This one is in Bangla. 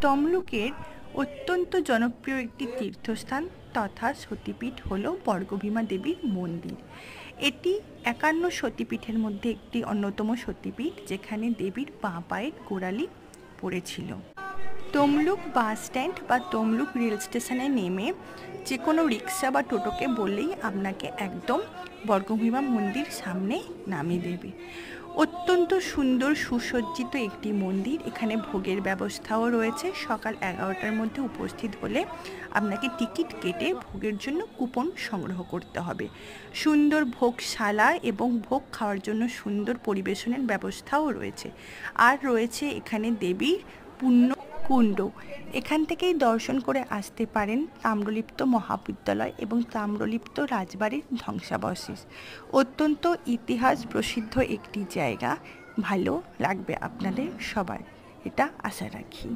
তমলুকের অত্যন্ত জনপ্রিয় একটি তীর্থস্থান তথা সতীপীঠ হল বর্গভীমা দেবীর মন্দির। এটি ৫১ সতীপীঠের মধ্যে একটি অন্যতম সতীপীঠ, যেখানে দেবীর বাঁ পায়ের গোড়ালি পড়েছিল। তমলুক বাস স্ট্যান্ড বা তমলুক রেল স্টেশনে নেমে যে কোনো রিক্সা বা টোটোকে বললেই আপনাকে একদম বর্গভীমা মন্দির সামনে নামিয়ে দেবে। অত্যন্ত সুন্দর সুসজ্জিত একটি মন্দির। এখানে ভোগের ব্যবস্থাও রয়েছে। সকাল ১১টার মধ্যে উপস্থিত হলে আপনাকে টিকিট কেটে ভোগের জন্য কুপন সংগ্রহ করতে হবে। সুন্দর ভোগশালা এবং ভোগ খাওয়ার জন্য সুন্দর পরিবেশনের ব্যবস্থাও রয়েছে। আর রয়েছে এখানে দেবীর পুণ্য কুণ্ড। এখান থেকেই দর্শন করে আসতে পারেন তাম্রলিপ্ত মহাবিদ্যালয় এবং তাম্রলিপ্ত রাজবাড়ির ধ্বংসাবশেষ। অত্যন্ত ইতিহাস প্রসিদ্ধ একটি জায়গা। ভালো লাগবে আপনাদের সবার, এটা আশা রাখি।